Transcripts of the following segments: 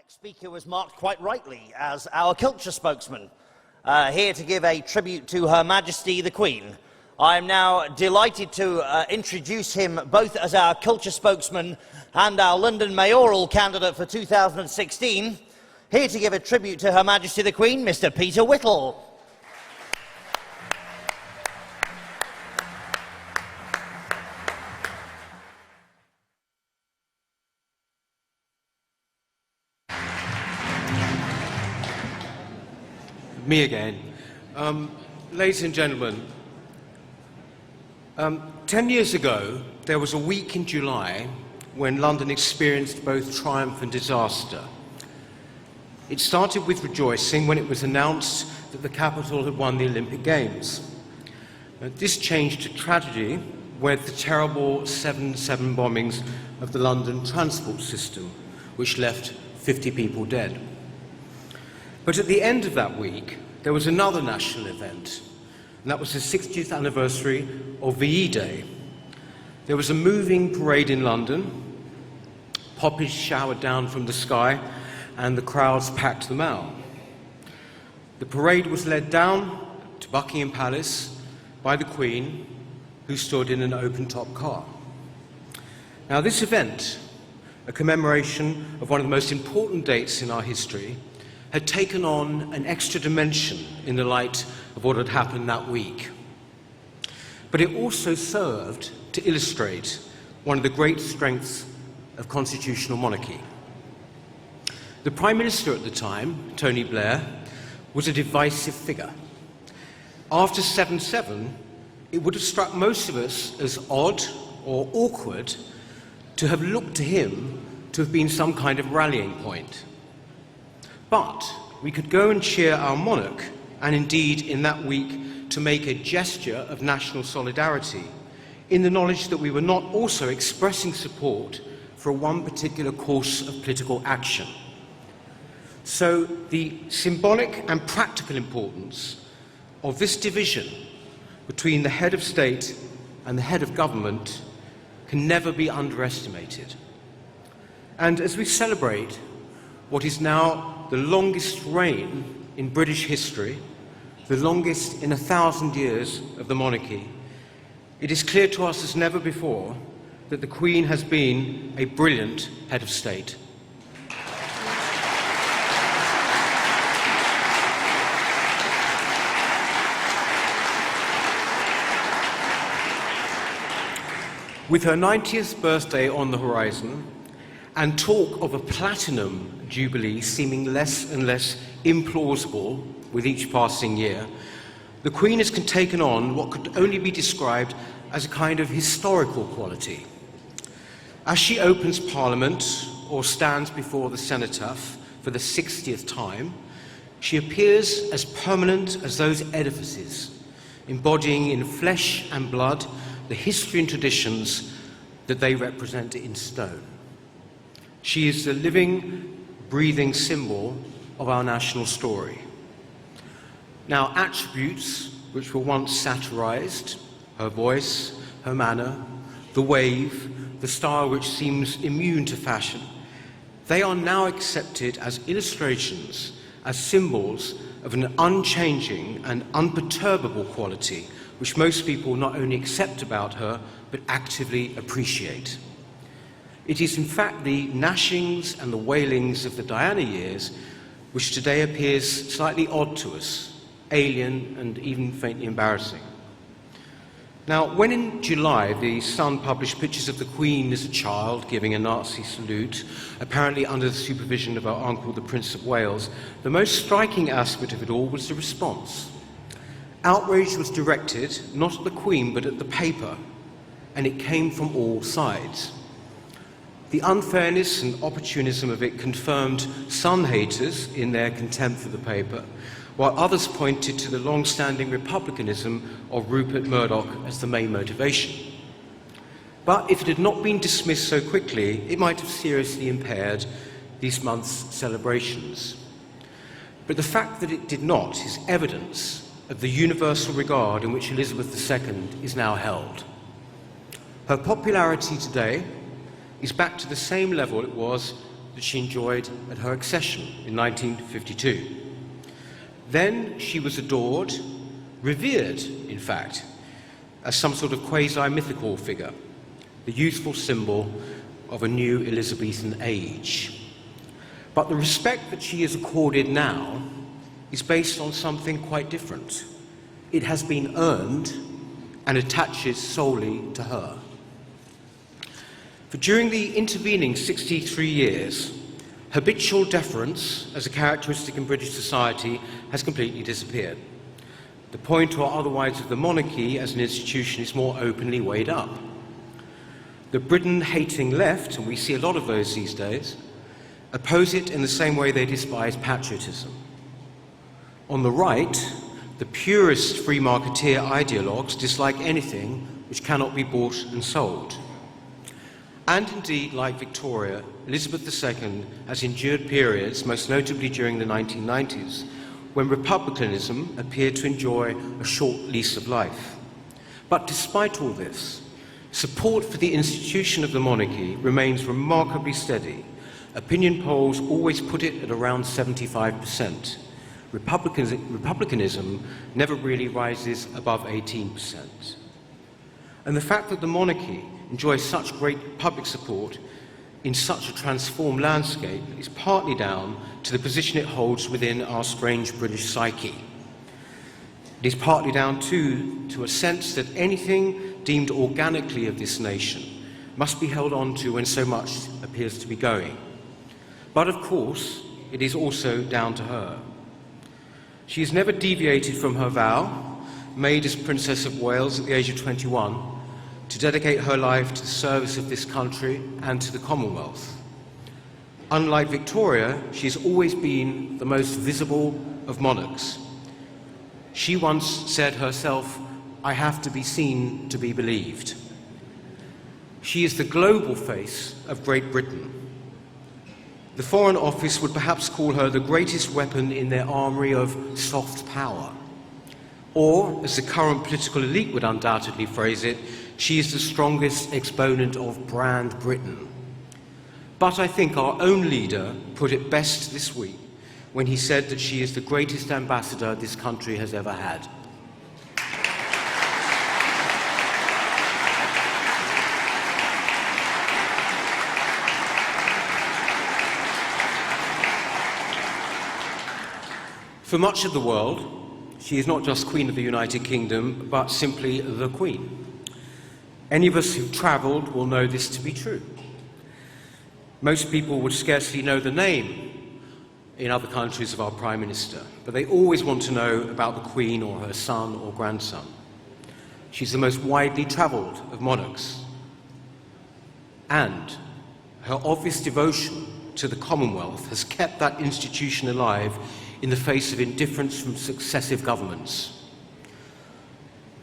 next speaker was marked quite rightly as our culture spokesman, here to give a tribute to Her Majesty the Queen. I am now delighted to introduce him both as our culture spokesman and our London mayoral candidate for 2016. Here to give a tribute to Her Majesty the Queen, Mr. Peter Whittle. Me again. Ladies and gentlemen, 10 years ago, there was a week in July when London experienced both triumph and disaster. It started with rejoicing when it was announced that the capital had won the Olympic Games. This changed to tragedy with the terrible 7/7 bombings of the London transport system, which left 50 people dead. But at the end of that week, there was another national event, and that was the 60th anniversary of VE Day. There was a moving parade in London, poppies showered down from the sky, and the crowds packed them out. The parade was led down to Buckingham Palace by the Queen, who stood in an open-top car. Now, this event, a commemoration of one of the most important dates in our history, had taken on an extra dimension in the light of what had happened that week. But it also served to illustrate one of the great strengths of constitutional monarchy. The Prime Minister at the time, Tony Blair, was a divisive figure. After 7/7, it would have struck most of us as odd or awkward to have looked to him to have been some kind of rallying point. But we could go and cheer our monarch, and indeed in that week to make a gesture of national solidarity, in the knowledge that we were not also expressing support for one particular course of political action. So the symbolic and practical importance of this division between the head of state and the head of government can never be underestimated. And as we celebrate what is now the longest reign in British history, the longest in 1,000 years of the monarchy, it is clear to us as never before that the Queen has been a brilliant head of state. With her 90th birthday on the horizon, and talk of a platinum jubilee seeming less and less implausible with each passing year, the Queen has taken on what could only be described as a kind of historical quality. As she opens Parliament or stands before the cenotaph for the 60th time, she appears as permanent as those edifices, embodying in flesh and blood the history and traditions that they represent in stone. She is the living, breathing symbol of our national story. Now, attributes which were once satirized, her voice, her manner, the wave, the style which seems immune to fashion, they are now accepted as illustrations, as symbols of an unchanging and unperturbable quality which most people not only accept about her, but actively appreciate. It is in fact the gnashings and the wailings of the Diana years which today appears slightly odd to us, alien and even faintly embarrassing. Now, when in July the Sun published pictures of the Queen as a child giving a Nazi salute, apparently under the supervision of her uncle, the Prince of Wales, the most striking aspect of it all was the response. Outrage was directed not at the Queen but at the paper, and it came from all sides. The unfairness and opportunism of it confirmed Sun haters in their contempt for the paper, while others pointed to the long-standing republicanism of Rupert Murdoch as the main motivation. But if it had not been dismissed so quickly, it might have seriously impaired this month's celebrations. But the fact that it did not is evidence of the universal regard in which Elizabeth II is now held. Her popularity today is back to the same level it was that she enjoyed at her accession in 1952. Then she was adored, revered, in fact, as some sort of quasi-mythical figure, the youthful symbol of a new Elizabethan age. But the respect that she is accorded now is based on something quite different. It has been earned and attaches solely to her. For during the intervening 63 years, habitual deference as a characteristic in British society has completely disappeared. The point or otherwise of the monarchy as an institution is more openly weighed up. The Britain-hating left, and we see a lot of those these days, oppose it in the same way they despise patriotism. On the right, the purest free marketeer ideologues dislike anything which cannot be bought and sold. And indeed, like Victoria, Elizabeth II has endured periods, most notably during the 1990s, when republicanism appeared to enjoy a short lease of life. But despite all this, support for the institution of the monarchy remains remarkably steady. Opinion polls always put it at around 75%. Republicanism never really rises above 18%. And the fact that the monarchy enjoys such great public support in such a transformed landscape is partly down to the position it holds within our strange British psyche. It is partly down too to a sense that anything deemed organically of this nation must be held on to when so much appears to be going. But of course, it is also down to her. She has never deviated from her vow, made as Princess of Wales at the age of 21, to dedicate her life to the service of this country and to the Commonwealth. Unlike Victoria, she has always been the most visible of monarchs. She once said herself, "I have to be seen to be believed." She is the global face of Great Britain. The Foreign Office would perhaps call her the greatest weapon in their armoury of soft power. Or, as the current political elite would undoubtedly phrase it, she is the strongest exponent of brand Britain. But I think our own leader put it best this week when he said that she is the greatest ambassador this country has ever had. For much of the world, she is not just Queen of the United Kingdom, but simply the Queen. Any of us who've travelled will know this to be true. Most people would scarcely know the name in other countries of our Prime Minister, but they always want to know about the Queen or her son or grandson. She's the most widely travelled of monarchs. And her obvious devotion to the Commonwealth has kept that institution alive in the face of indifference from successive governments.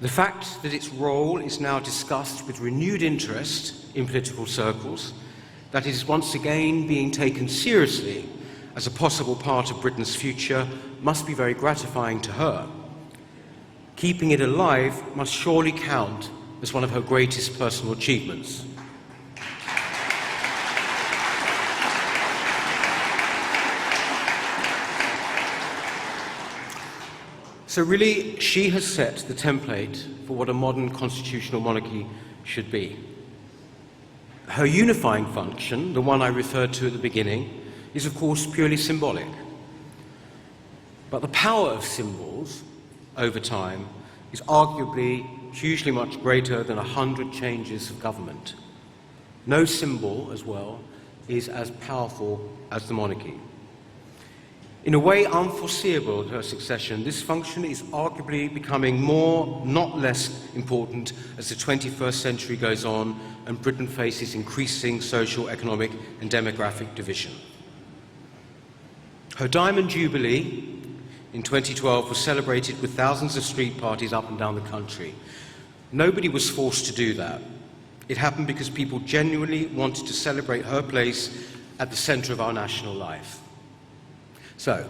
The fact that its role is now discussed with renewed interest in political circles, that it is once again being taken seriously as a possible part of Britain's future, must be very gratifying to her. Keeping it alive must surely count as one of her greatest personal achievements. So really, she has set the template for what a modern constitutional monarchy should be. Her unifying function, the one I referred to at the beginning, is of course purely symbolic. But the power of symbols over time is arguably hugely much greater than 100 changes of government. No symbol, as well, is as powerful as the monarchy. In a way unforeseeable at her succession, this function is arguably becoming more, not less important as the 21st century goes on and Britain faces increasing social, economic and demographic division. Her Diamond Jubilee in 2012 was celebrated with thousands of street parties up and down the country. Nobody was forced to do that. It happened because people genuinely wanted to celebrate her place at the centre of our national life. So,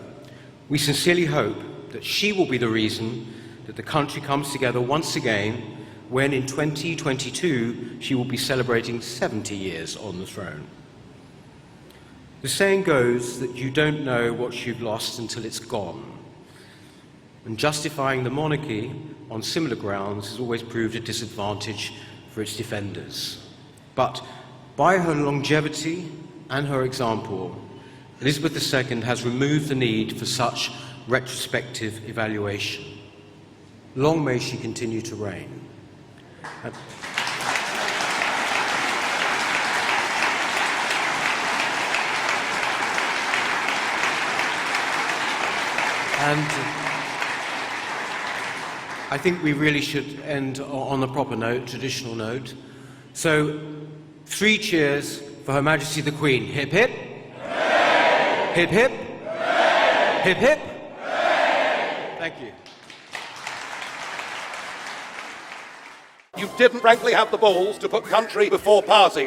we sincerely hope that she will be the reason that the country comes together once again when in 2022 she will be celebrating 70 years on the throne. The saying goes that you don't know what you've lost until it's gone. And justifying the monarchy on similar grounds has always proved a disadvantage for its defenders. But by her longevity and her example, Elizabeth II has removed the need for such retrospective evaluation. Long may she continue to reign. And I think we really should end on a proper note, traditional note. So, 3 cheers for Her Majesty the Queen. Hip hip. Hooray! Hip hip. Hooray! Hip hip. Hooray! Thank you. You didn't frankly have the balls to put country before party.